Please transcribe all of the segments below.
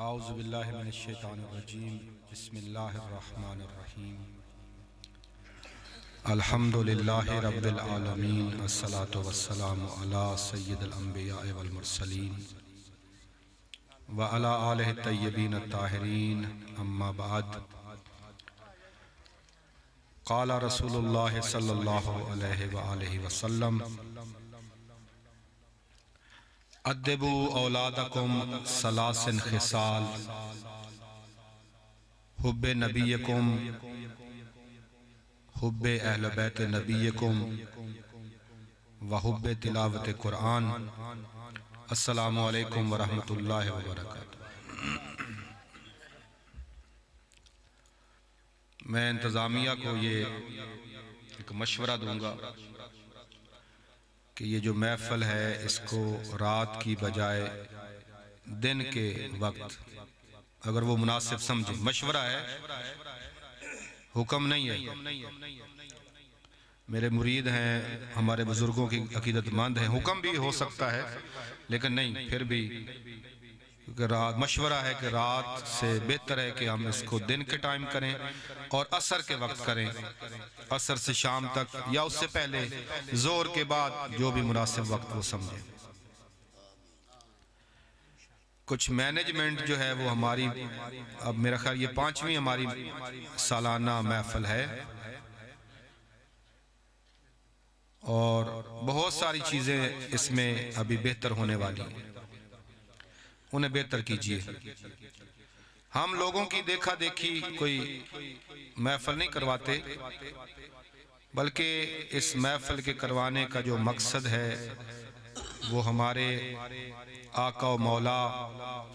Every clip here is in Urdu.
اعوذ باللہ من الشیطان الرجیم بسم اللہ الرحمن الرحیم الحمدللہ رب العالمین والصلاة والسلام علی سید الانبیاء والمرسلین وعلی آلہ الطیبین الطاہرین اما بعد قال رسول اللہ صلی اللہ علیہ وآلہ وسلم ادبوا اولادکم ثلاث خصال حب نبیکم حب اہل بیت نبیکم وحب تلاوت قرآن۔ السلام علیکم ورحمۃ اللہ وبرکاتہ۔ میں انتظامیہ کو یہ ایک مشورہ دوں گا کہ یہ جو محفل ہے اس کو رات کی بجائے دن کے وقت اگر وہ مناسب سمجھیں، مشورہ ہے، حکم نہیں ہے۔ میرے مرید ہیں، ہمارے بزرگوں کی عقیدت مند ہیں، حکم بھی ہو سکتا ہے لیکن نہیں، پھر بھی کیونکہ مشورہ ہے کہ رات سے بہتر ہے کہ ہم اس کو دن کے ٹائم کریں اور عصر کے وقت کریں، عصر سے شام تک یا اس سے پہلے ظہر کے بعد جو بھی مناسب وقت وہ سمجھیں۔ کچھ مینجمنٹ جو ہے وہ ہماری اب میرا خیال یہ 5ویں ہماری سالانہ محفل ہے اور بہت ساری چیزیں اس میں ابھی بہتر ہونے والی ہیں، انہیں بہتر کیجئے۔ ہم لوگوں کی دیکھا دیکھی کوئی محفل نہیں کرواتے، بلکہ اس محفل کے کروانے کا جو مقصد ہے وہ ہمارے آقا و مولا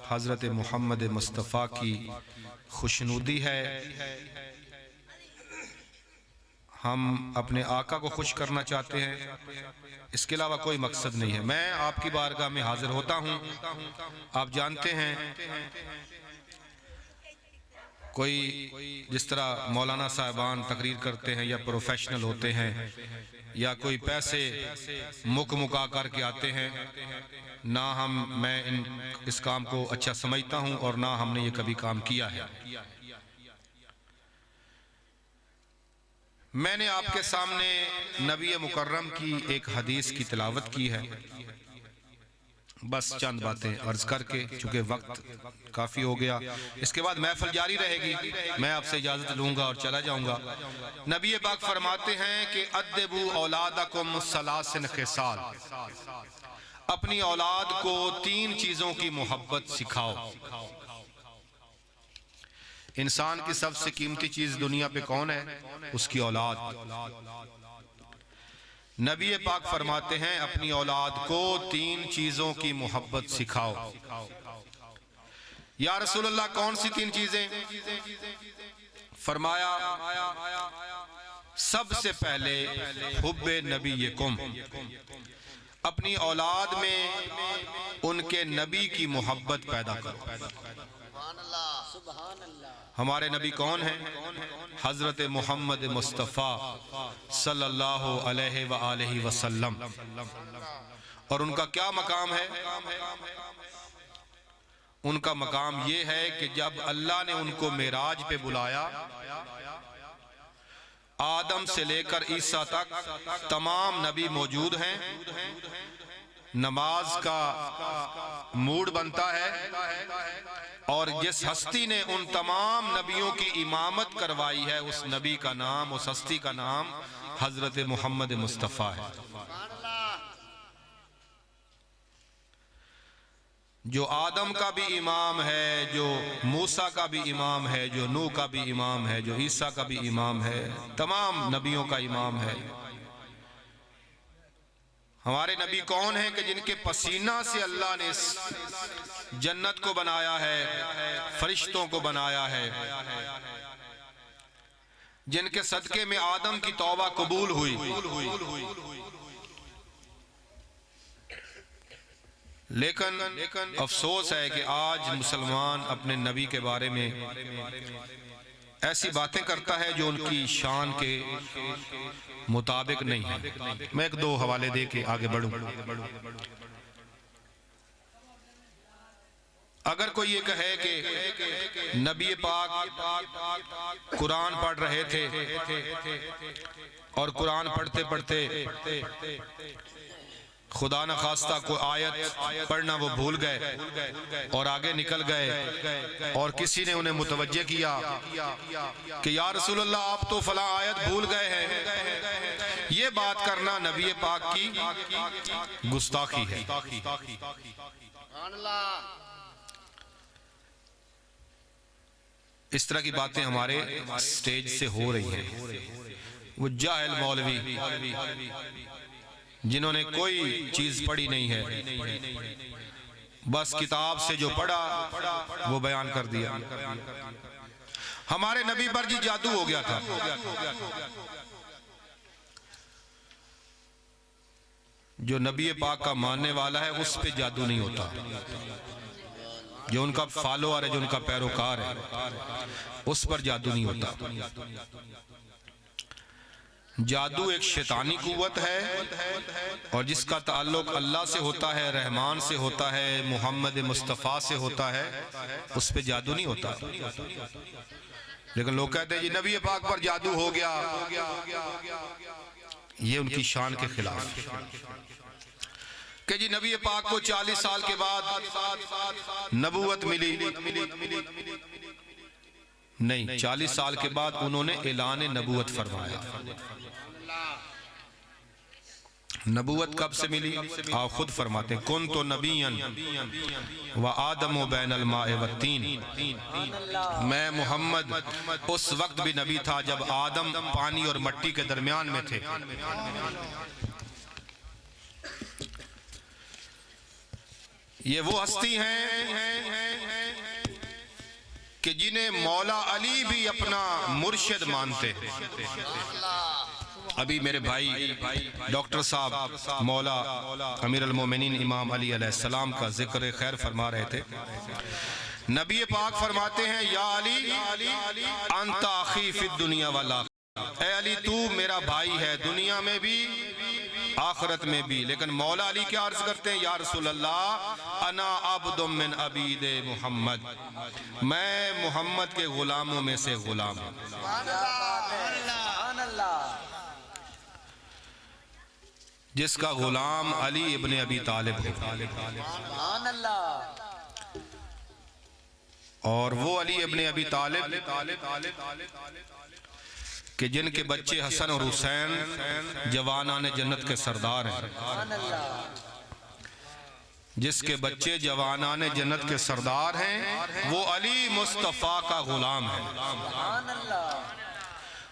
حضرت محمد مصطفیٰ کی خوشنودی ہے۔ ہم اپنے آقا کو خوش کرنا چاہتے ہیں، اس کے علاوہ کوئی مقصد نہیں ہے۔ میں آپ کی بارگاہ میں حاضر ہوتا ہوں، آپ جانتے ہیں کوئی جس طرح مولانا صاحبان تقریر کرتے ہیں یا پروفیشنل ہوتے ہیں یا کوئی پیسے مکا کر کے آتے ہیں، نہ میں اس کام کو اچھا سمجھتا ہوں اور نہ ہم نے یہ کبھی کام کیا ہے۔ میں نے آپ کے سامنے نبی مکرم کی ایک حدیث کی تلاوت کی ہے، بس چند باتیں عرض کر کے، چونکہ وقت کافی ہو گیا، اس کے بعد محفل جاری رہے گی، میں آپ سے اجازت لوں گا اور چلا جاؤں گا۔ نبی پاک فرماتے ہیں کہ ادبوا اولادکم ثلاث خصال، اپنی اولاد کو 3 چیزوں کی محبت سکھاؤ۔ انسان کی سب سے قیمتی چیز دنیا پہ کون ہے؟ اس کی اولاد۔ نبی پاک فرماتے ہیں اپنی اولاد کو 3 چیزوں کی محبت سکھاؤ۔ یا رسول اللہ کون سی 3 چیزیں؟ فرمایا سب سے پہلے حب نبیکم، اپنی اولاد میں ان کے نبی کی محبت پیدا کرو۔ ہمارے نبی کون ہیں؟ حضرت محمد مصطفیٰ صلی اللہ علیہ وآلہ وسلم، اور ان کا کیا مقام ہے؟ ان کا مقام یہ ہے کہ جب اللہ نے ان کو معراج پہ بلایا، آدم سے لے کر عیسیٰ تک تمام نبی موجود ہیں، نماز کا موڈ بنتا ہے، اور جس ہستی نے ان تمام نبیوں کی امامت کروائی ہے اس نبی کا نام، اس ہستی کا نام حضرت محمد مصطفیٰ ہے۔ جو آدم کا بھی امام ہے، جو موسیٰ کا بھی امام ہے، جو نوح کا بھی امام ہے، جو عیسیٰ کا بھی امام ہے، تمام نبیوں کا امام ہے۔ ہمارے نبی کون ہیں کہ جن کے پسینہ سے اللہ نے جنت کو بنایا ہے، فرشتوں کو بنایا ہے، جن کے صدقے میں آدم کی توبہ قبول ہوئی۔ لیکن افسوس ہے کہ آج مسلمان اپنے نبی کے بارے میں ایسی باتیں کرتا ہے جو ان کی شان کے مطابق نہیں ہے۔ میں 1-2 حوالے دے کے آگے بڑھوں۔ اگر کوئی یہ کہے کہ نبی پاک قرآن پڑھ رہے تھے اور قرآن پڑھتے پڑھتے خدا نخواستہ کوئی آیت پڑھنا وہ بھول گئے اور آگے نکل گئے اور کسی نے انہیں متوجہ کیا کہ یا رسول اللہ آپ تو فلاں آیت بھول گئے ہیں، یہ بات کرنا نبی پاک کی گستاخی ہے۔ اس طرح کی باتیں ہمارے سٹیج سے ہو رہی ہیں۔ وہ جاہل مولوی جنہوں نے کوئی چیز پڑھی نہیں ہے، بس کتاب سے جو پڑھا وہ بیان کر دیا۔ ہمارے نبی پر جی جادو ہو گیا تھا، جو نبی پاک کا ماننے والا ہے اس پہ جادو نہیں ہوتا، جو ان کا فالوور ہے، جو ان کا پیروکار ہے، اس پر جادو نہیں ہوتا۔ جادو ایک شیطانی قوت ہے اور جس کا تعلق اللہ سے ہوتا ہے، رحمان سے ہوتا ہے، محمد مصطفیٰ سے ہوتا ہے، اس پہ جادو نہیں ہوتا۔ لیکن لوگ کہتے ہیں جی نبی پاک پر جادو ہو گیا، یہ ان کی شان کے خلاف کہ جی نبی پاک کو 40 سال کے بعد نبوت ملی۔ نہیں، 40 سال کے بعد انہوں نے اعلان نبوت فرمایا۔ نبوت کب سے ملی؟ آپ خود فرماتے ہیں کن تو نبیًا و آدم و بین الماء والتین، میں محمد اس وقت بھی نبی تھا جب آدم پانی اور مٹی کے درمیان میں تھے۔ یہ وہ ہستی ہیں کہ جنہیں مولا علی بھی اپنا مرشد مانتے ہیں۔ ابھی میرے بھائی ڈاکٹر صاحب مولا امیر المومنین امام علی علیہ السلام کا ذکر خیر فرما رہے تھے۔ نبی پاک فرماتے ہیں یا علی انت اخی فی الدنیا والآخرہ، اے علی تو میرا بھائی ہے دنیا میں بھی آخرت میں بھی۔ لیکن مولا علی کیا عرض کرتے ہیں؟ یا رسول اللہ انا عبد من عبید محمد، میں محمد کے غلاموں میں سے غلام ہوں۔ جس کا غلام علی ابن ابی طالب ہے، اور وہ علی ابن ابی طالب کہ جن کے بچے حسن اور حسین جوانان جنت کے سردار ہیں، جس کے بچے جوانان جنت کے سردار ہیں، وہ علی مصطفیٰ کا غلام ہے۔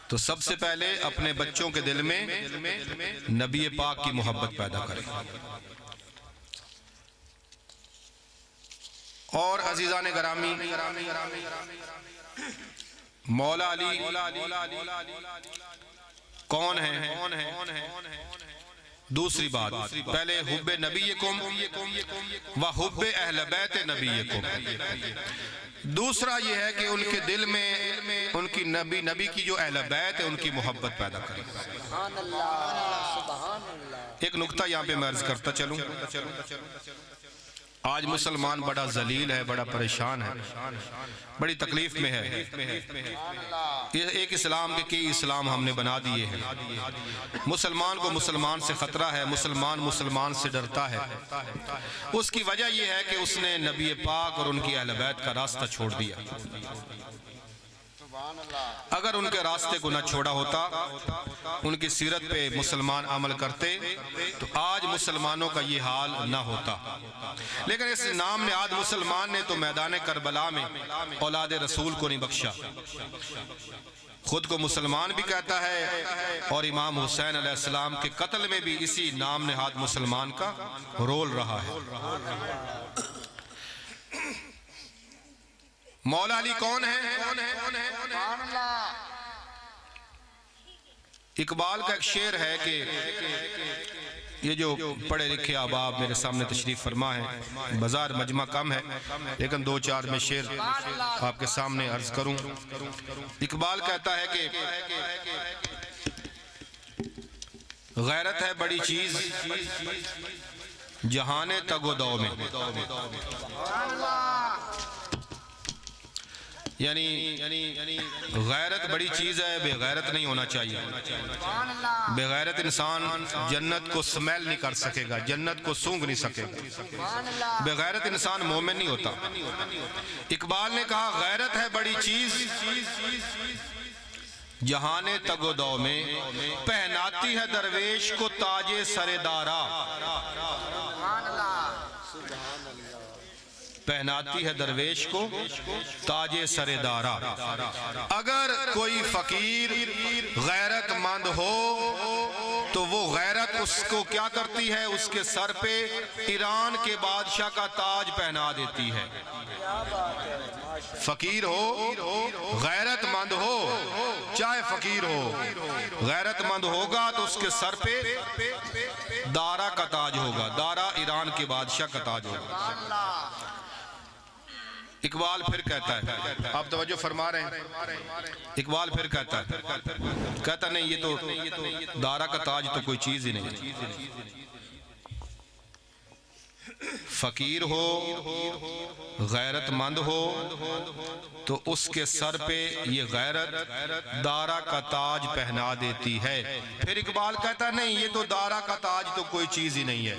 تو سب سے پہلے اپنے بچوں کے دل میں نبی پاک کی محبت پیدا کریں۔ اور عزیزان گرامی، مولا علی کون ہیں؟ دوسری بات، پہلے حب نبیکم و حب اہل بیت نبیکم۔ دوسرا یہ ہے کہ ان کے دل میں ان کی نبی کی جو اہل بیت ہے ان کی محبت پیدا کریں۔ ایک نکتہ یہاں پہ میں عرض کرتا چلوں۔ آج مسلمان بڑا ذلیل ہے، بڑا پریشان ہے، بڑی تکلیف میں ہے۔ ایک اسلام کے کئی اسلام ہم نے بنا دیے ہیں۔ مسلمان کو مسلمان سے خطرہ ہے، مسلمان مسلمان سے ڈرتا ہے۔ اس کی وجہ یہ ہے کہ اس نے نبی پاک اور ان کی اہل بیت کا راستہ چھوڑ دیا۔ اگر ان کے راستے کو نہ چھوڑا ہوتا، ان کی سیرت پہ مسلمان عمل کرتے تو آج مسلمانوں کا یہ حال نہ ہوتا۔ لیکن اس نام نہاد مسلمان نے تو میدان کربلا میں اولاد رسول کو نہیں بخشا، خود کو مسلمان بھی کہتا ہے، اور امام حسین علیہ السلام کے قتل میں بھی اسی نام نہاد مسلمان کا رول رہا ہے۔ مولا علی کون ہے؟ اقبال کا ایک شعر ہے کہ یہ جو پڑھے لکھے احباب میرے سامنے تشریف فرما ہے، بازار مجمع کم ہے لیکن دو چار میں شعر آپ کے سامنے عرض کروں۔ اقبال کہتا ہے کہ غیرت ہے بڑی چیز جہان تگ و دو میں، یعنی غیرت بڑی چیز ہے، بے غیرت نہیں ہونا چاہیے۔ بے غیرت انسان جنت کو سمیل نہیں کر سکے گا، جنت کو سونگ نہیں سکے گا۔ بے غیرت انسان مومن نہیں ہوتا۔ اقبال نے کہا غیرت ہے بڑی چیز جہان تگ و دو میں، پہناتی ہے درویش کو تاج سر دارا۔ پہناتی ہے درویش کو تاج سر دارا۔ اگر کوئی فقیر غیرت مند ہو تو وہ غیرت اس کو کیا کرتی ہے؟ اس کے سر پہ ایران کے بادشاہ کا تاج پہنا دیتی ہے۔ فقیر ہو، غیرت مند ہو، چاہے فقیر ہو، غیرت مند ہوگا تو اس کے سر پہ دارا کا تاج ہوگا۔ دارا ایران کے بادشاہ کا تاج ہوگا۔ اقبال پھر کہتا ہے، آپ توجہ فرما رہے ہیں، اقبال پھر کہتا نہیں، یہ تو دارا کا تاج تو کوئی چیز ہی نہیں۔ فقیر ہو، غیرت مند ہو تو اس کے سر پہ یہ غیرت دارا کا تاج پہنا دیتی ہے۔ پھر اقبال کہتا نہیں، یہ تو دارا کا تاج تو کوئی چیز ہی نہیں ہے۔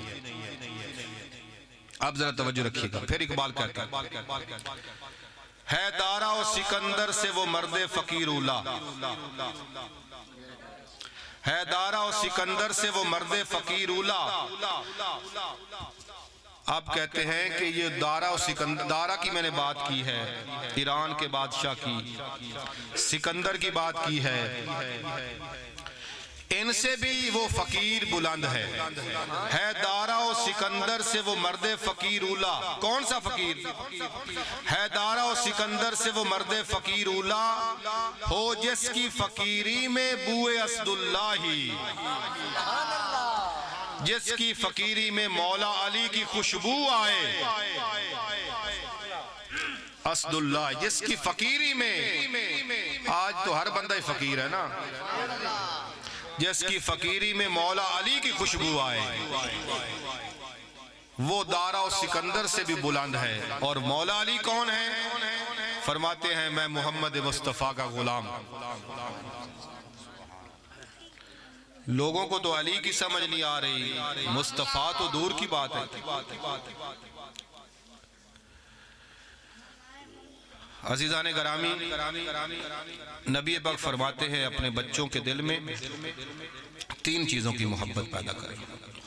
اب ذرا توجہ رکھیے گا، پھر اقبال کہتا ہے دارا و سکندر سے وہ مرد فقیر اولا، ہے دارا و سکندر سے وہ مرد فقیر اولا۔ آپ کہتے ہیں کہ یہ دارا و سکندر، دارا کی میں نے بات کی ہے، ایران کے بادشاہ کی، سکندر کی بات کی ہے، ان سے بھی وہ فقیر بلند ہے دارا و سکندر سے وہ مرد فقیر اولا۔ کون سا فقیر؟ ہے دارا و سکندر سے وہ مرد فقیر اولا، ہو جس کی فقیری میں بوئے اسد اللہ، جس کی فقیری میں مولا علی کی خوشبو آئے۔ اسد اللہ، جس کی فقیری میں، آج تو ہر بندہ ہی فقیر ہے نا، جس کی فقیری میں مولا علی کی خوشبو آئے، وہ دارا و سکندر سے بھی بلند ہے۔ اور مولا علی کون ہے؟ فرماتے ہیں میں محمد مصطفیٰ کا غلام۔ لوگوں کو تو علی کی سمجھ نہیں آ رہی، مصطفیٰ تو دور کی بات ہے۔ عزیزان گرامی، نبی پاک فرماتے ہیں اپنے بچوں کے دل میں 3 چیزوں کی محبت پیدا کریں۔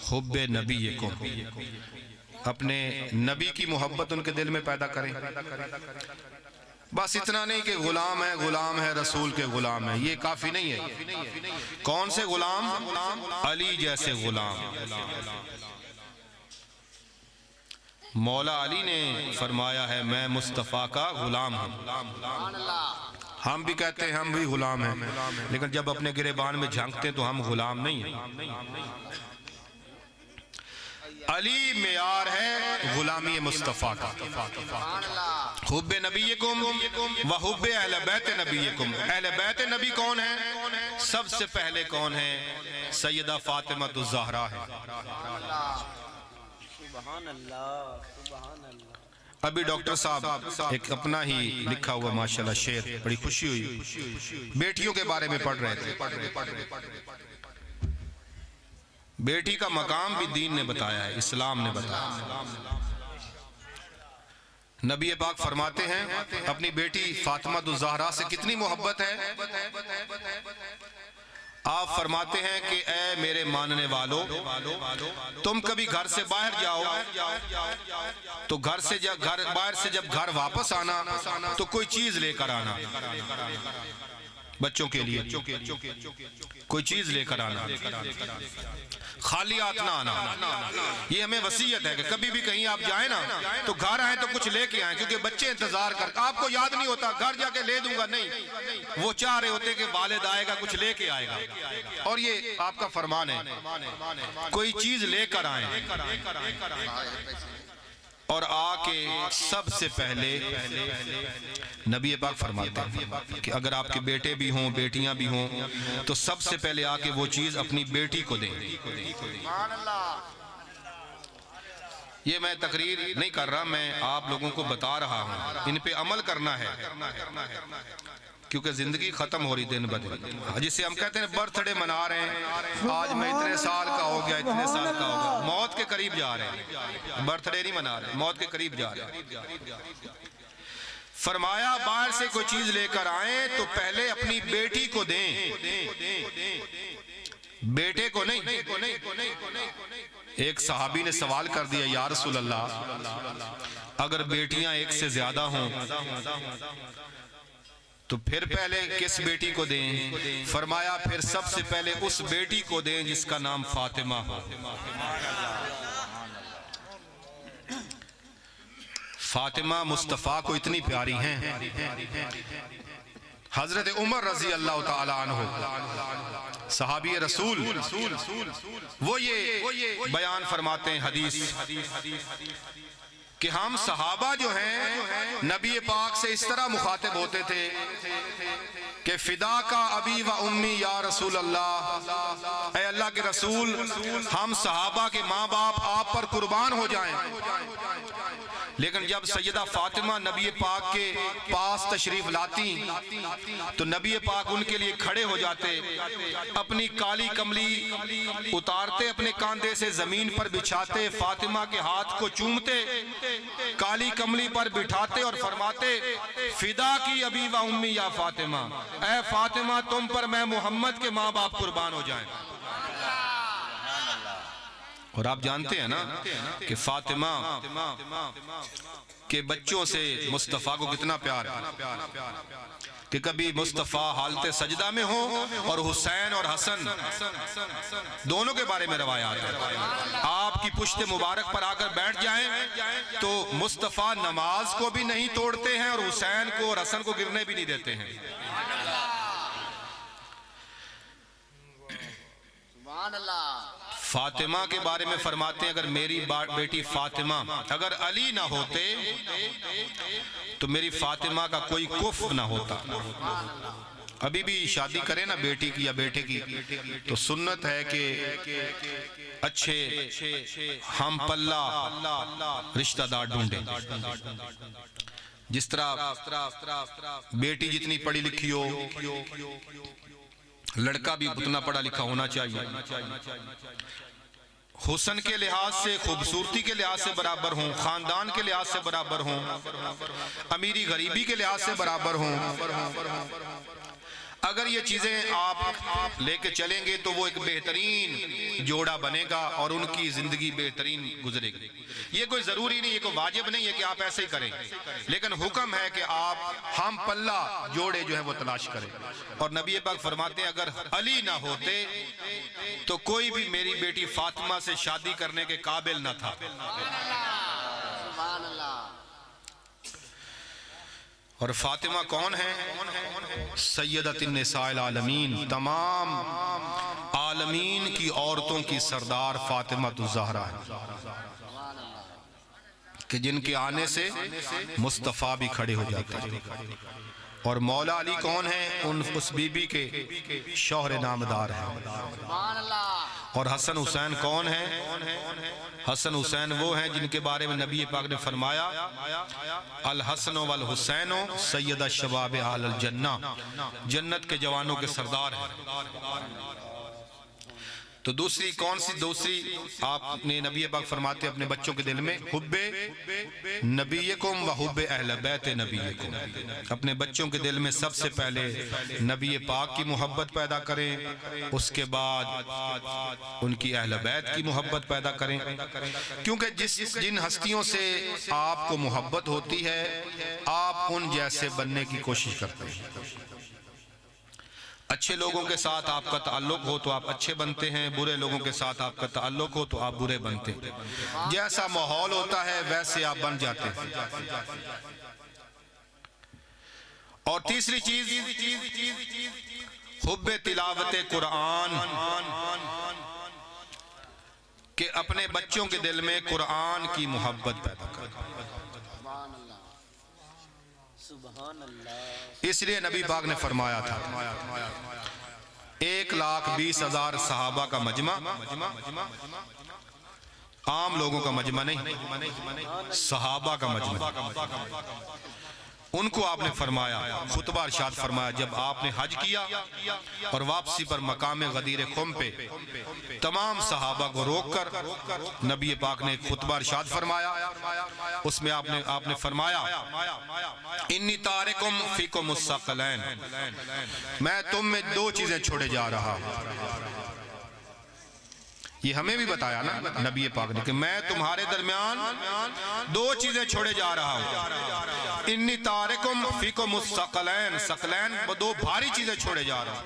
حب نبیکم، اپنے نبی کی محبت ان کے دل میں پیدا کریں۔ بس اتنا نہیں کہ غلام ہے رسول کے غلام ہے، یہ کافی نہیں ہے۔ کون سے غلام؟ علی جیسے غلام۔ مولا علی نے فرمایا ہے میں مصطفیٰ کا غلام ہوں۔ ہم بھی کہتے ہیں ہم بھی غلام ہیں، لیکن جب اپنے گریبان میں جھانکتے ہیں تو ہم غلام نہیں ہیں۔ علی معیار ہے غلامی مصطفیٰ کا۔ حب نبیکم و حب اہل بیت نبیکم۔ اہل بیت نبی کون ہے؟ سب سے پہلے کون ہے؟ سیدہ فاطمہ الزہرا ہے۔ ابھی ڈاکٹر صاحب ایک اپنا ہی لکھا ہوا ماشاءاللہ شعر، بڑی خوشی ہوئی، بیٹیوں کے بارے میں پڑھ رہے تھے۔ بیٹی کا مقام بھی دین نے بتایا ہے، اسلام نے بتایا۔ نبی پاک فرماتے ہیں اپنی بیٹی فاطمہ الزہرا سے کتنی محبت ہے۔ آپ فرماتے ہیں کہ اے میرے ماننے والو، تم کبھی گھر سے باہر جاؤ تو باہر سے جب گھر واپس آنا تو کوئی چیز لے کر آنا، بچوں کے لیے کوئی چیز لے کر آنا، خالی ہاتھ نہ آنا۔ یہ ہمیں وصیت ہے کہ کبھی بھی کہیں آپ جائیں نا تو گھر آئیں تو کچھ لے کے آئیں، کیونکہ بچے انتظار کر، آپ کو یاد نہیں ہوتا گھر جا کے لے دوں گا، نہیں، وہ چاہ رہے ہوتے کہ والد آئے گا کچھ لے کے آئے گا۔ اور یہ آپ کا فرمان ہے، کوئی چیز لے کر آئیں۔ اور آ کے سب سے پہلے نبی پاک فرماتے ہیں کہ اگر آپ کے بیٹے بھی ہوں بیٹیاں بھی ہوں تو سب سے پہلے آ کے وہ چیز اپنی بیٹی کو دیں۔ یہ میں تقریر نہیں کر رہا، میں آپ لوگوں کو بتا رہا ہوں، ان پہ عمل کرنا ہے، کیونکہ زندگی ختم ہو رہی دن بدن. جسے ہم کہتے ہیں برتھ ڈے منا رہے ہیں، آج میں اتنے سال کا ہو گیا، اتنے سال کا ہو گیا، موت کے قریب جا رہے ہیں. برتھ ڈے نہیں منا رہے، موت کے قریب جا رہے ہیں. فرمایا باہر سے کوئی چیز لے کر آئیں تو پہلے اپنی بیٹی کو دیں، بیٹے کو نہیں. ایک صحابی نے سوال کر دیا، یا رسول اللہ اگر بیٹیاں ایک سے زیادہ ہوں تو پھر پہلے کس بیٹی کو دیں؟ فرمایا پھر سب سے پہلے اس بیٹی کو دیں جس کا نام فاطمہ ہو. فاطمہ مصطفیٰ کو اتنی پیاری ہیں. حضرت عمر رضی اللہ تعالی عنہ صحابی رسول، وہ یہ بیان فرماتے ہیں حدیث کہ ہم صحابہ جو ہیں نبی پاک سے اس طرح مخاطب ہوتے تھے کہ فدا کا ابی و امی یا رسول اللہ، اے اللہ کے رسول ہم صحابہ کے ماں باپ آپ پر قربان ہو جائیں. لیکن جب سیدہ فاطمہ نبی پاک کے پاس تشریف لاتی تو نبی پاک ان کے لیے کھڑے ہو جاتے، اپنی کالی کملی اتارتے، اپنے کاندھے سے زمین پر بچھاتے، فاطمہ کے ہاتھ کو چومتے، کالی کملی پر بٹھاتے اور فرماتے فدا کی ابی و امی یا فاطمہ، اے فاطمہ تم پر میں محمد کے ماں باپ قربان ہو جائیں. اور آپ جانتے ہیں نا کہ فاطمہ کے بچوں سے مصطفیٰ کو کتنا پیار ہے کہ کبھی مصطفیٰ حالت سجدہ میں ہو اور حسین اور حسن دونوں کے بارے میں روایات ہے، آپ کی پشت مبارک پر آ کر بیٹھ جائیں تو مصطفیٰ نماز کو بھی نہیں توڑتے ہیں اور حسین کو اور حسن کو گرنے بھی نہیں دیتے ہیں. سبحان اللہ. فاطمہ کے بارے میں فرماتے ہیں اگر میری بیٹی فاطمہ اگر علی نہ ہوتے تو میری فاطمہ کا کوئی کفر نہ ہوتا. ابھی بھی شادی کرے نا بیٹی کی یا بیٹے کی تو سنت ہے کہ اچھے ہم پلہ رشتہ دار ڈھونڈیں. جس طرح بیٹی جتنی پڑھی لکھی ہو لڑکا بھی اتنا پڑھا لکھا ہونا چاہیے، حسن کے لحاظ سے، خوبصورتی کے لحاظ سے برابر ہوں، خاندان کے لحاظ سے برابر ہوں، امیری غریبی کے لحاظ سے برابر ہوں. اگر یہ چیزیں آپ لے کے چلیں گے تو وہ ایک بہترین جوڑا بنے گا اور ان کی زندگی بہترین گزرے گی. یہ کوئی ضروری نہیں، یہ کوئی واجب نہیں ہے کہ آپ ایسے ہی کریں، لیکن حکم ہے کہ آپ ہم پلہ جوڑے جو ہے وہ تلاش کریں. اور نبی پاک فرماتے ہیں اگر علی نہ ہوتے تو کوئی بھی میری بیٹی فاطمہ سے شادی کرنے کے قابل نہ تھا. سبحان اللہ. اور فاطمہ کون ہے؟ سیدۃ النساء العالمین، تمام عالمین کی عورتوں کی سردار فاطمہ الزہرا ہے کہ جن کے آنے سے مصطفیٰ بھی کھڑے ہو جاتے ہیں. اور مولا علی کون ہیں؟ اس بی بی کے شوہر نامدار ہیں. سبحان اللہ. اور حسن حسین کون ہیں؟ حسن حسین وہ ہیں جن کے بارے میں نبی پاک نے فرمایا الحسن والحسین سید الشباب اہل الجنہ، جنت کے جوانوں کے سردار ہیں. تو دوسری کون سی؟ دوسری آپ نے نبی پاک فرماتے اپنے بچوں کے دل میں حب نبیکم و حب اہل بیت نبیکم، اپنے بچوں کے دل میں سب سے پہلے نبی پاک کی محبت پیدا کریں، اس کے بعد ان کی اہل بیت کی محبت پیدا کریں. کیونکہ جن ہستیوں سے آپ کو محبت ہوتی ہے آپ ان جیسے بننے کی کوشش کرتے ہیں. اچھے لوگوں کے ساتھ آپ کا تعلق ہو تو آپ اچھے بنتے ہیں، برے لوگوں کے ساتھ آپ کا تعلق ہو تو آپ برے بنتے ہیں. جیسا ماحول ہوتا ہے ویسے آپ بن جاتے ہیں. اور تیسری چیز حب تلاوت قرآن، کہ اپنے بچوں کے دل میں قرآن کی محبت پیدا کریں. اس لیے نبی پاک نے فرمایا تھا 1,20,000 صحابہ کا مجمع عام لوگوں کا مجمع نہیں، صحابہ کا مجمع۔ ان کو آپ نے فرمایا، خطبہ ارشاد فرمایا، جب آپ نے حج کیا اور واپسی پر مقام غدیر خم پہ تمام صحابہ کو روک کر نبی پاک نے ایک خطبہ ارشاد فرمایا، اس میں آپ نے فرمایا انی تارکم فیکم الثقلین، میں تم میں دو چیزیں چھوڑے جا رہا ہوں۔ یہ ہمیں بھی بتایا نا نبی پاک نے کہ میں تمہارے درمیان دو چیزیں چھوڑے جا رہا ہوں، انی تارکم فیکم الثقلین، ثقلین دو بھاری چیزیں چھوڑے جا رہا ہوں،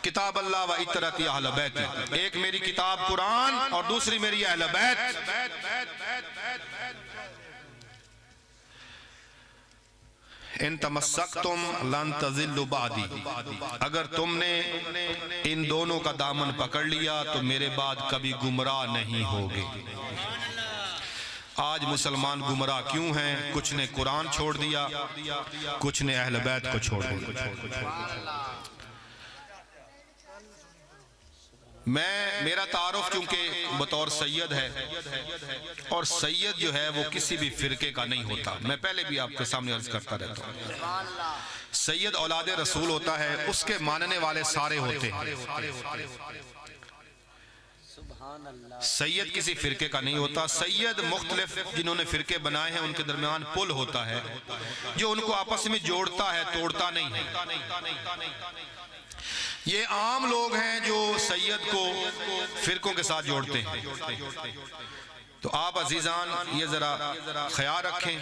کتاب اللہ و اطرتی اہل بیت، ایک میری کتاب قرآن اور دوسری میری اہل بیت۔ ان تمسکتم لن تضلوا بعدی، اگر تم نے ان دونوں کا دامن پکڑ لیا تو میرے بعد کبھی گمراہ نہیں ہوگے۔ آج مسلمان گمراہ کیوں ہیں؟ کچھ نے قرآن چھوڑ دیا، کچھ نے اہل بیت کو چھوڑ دیا۔ میرا تعارف چونکہ بطور سید ہے، اور سید جو ہے وہ کسی بھی فرقے کا نہیں ہوتا، میں پہلے بھی آپ کے سامنے عرض کرتا رہتا ہوں، سید اولاد رسول ہوتا ہے، اس کے ماننے والے سارے ہوتے ہیں، سید کسی فرقے کا نہیں ہوتا۔ سید مختلف جنہوں نے فرقے بنائے ہیں ان کے درمیان پل ہوتا ہے جو ان کو آپس میں جوڑتا ہے، توڑتا نہیں ہے۔ یہ عام لوگ ہیں جو سید کو فرقوں کے ساتھ جوڑتے ہیں۔ تو آپ عزیزان یہ ذرا خیال رکھیں،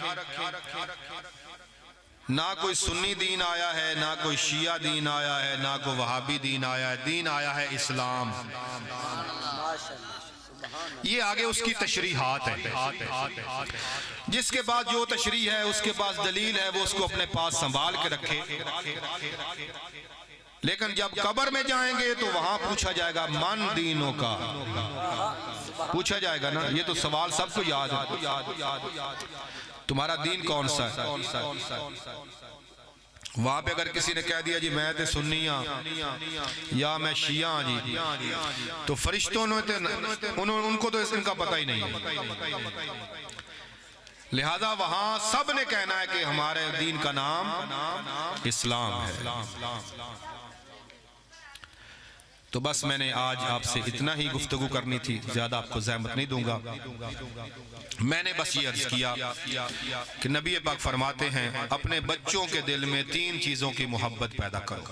نہ کوئی سنی دین آیا ہے، نہ کوئی شیعہ دین آیا ہے، نہ کوئی وہابی دین آیا ہے، دین آیا ہے اسلام۔ یہ آگے اس کی تشریحات ہے، جس کے بعد جو تشریح ہے اس کے پاس دلیل ہے وہ اس کو اپنے پاس سنبھال کے رکھے، لیکن جب قبر میں جائیں گے تو وہاں پوچھا جائے گا من دینوں کا، پوچھا جائے گا نا، یہ تو سوال سب کو یاد ہے، تمہارا دین کون سا ہے؟ وہاں پہ اگر کسی نے کہہ دیا جی میں تے سنی ہاں یا میں شیعہ جی، تو فرشتوں نے ان کو تو ان کا پتہ ہی نہیں ہے، لہذا وہاں سب نے کہنا ہے کہ ہمارے دین کا نام اسلام ہے۔ تو بس میں نے آج آپ سے اتنا ہی گفتگو کرنی تھی، زیادہ آپ کو زحمت نہیں دوں گا۔ میں نے بس یہ عرض کیا کہ نبی پاک فرماتے ہیں اپنے بچوں کے دل میں تین چیزوں کی محبت پیدا کرو۔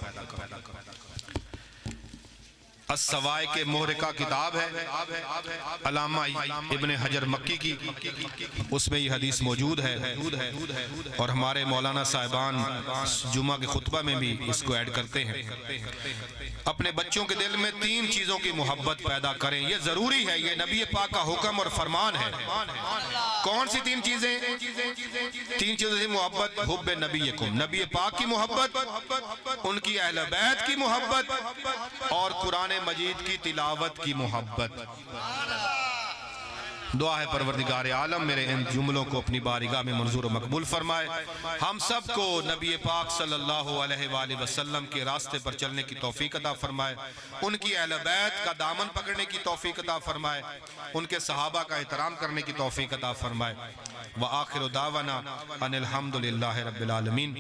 السوائق محرقہ کتاب ہے علامہ ابن حجر مکی کی، اس میں یہ حدیث موجود ہے، اور ہمارے مولانا صاحبان جمعہ کے خطبہ میں بھی اس کو ایڈ کرتے ہیں۔ اپنے بچوں کے دل میں تین چیزوں کی محبت پیدا کریں، یہ ضروری ہے، یہ نبی پاک کا حکم اور فرمان ہے۔ کون سی تین چیزیں؟ تین چیزوں سے محبت، حب نبیکم، نبی پاک کی محبت، ان کی اہل بیت کی محبت، اور قرآن مجید کی تلاوت کی محبت۔ دعا ہے پروردگار عالم میرے ان جملوں کو اپنی بارگاہ میں منظور و مقبول فرمائے، ہم سب کو نبی پاک صلی اللہ علیہ وآلہ وسلم کے راستے پر چلنے کی توفیق عطا فرمائے، ان کی اہل بیت کا دامن پکڑنے کی توفیق عطا فرمائے، ان کے صحابہ کا احترام کرنے کی توفیق عطا فرمائے۔ وآخر دعوانا ان الحمدللہ رب العالمین۔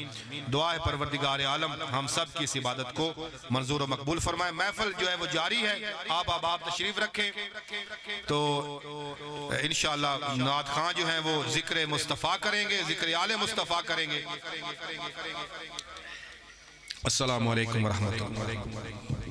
دعا ہے پروردگار عالم ہم سب کی اس عبادت کو منظور و مقبول فرمائے۔ محفل جو ہے وہ جاری ہے، آپ تشریف رکھیں، تو انشاءاللہ نعت خان جو ہیں وہ ذکر مصطفیٰ کریں گے، ذکر آل مصطفیٰ کریں گے۔ السلام علیکم ورحمۃ اللہ۔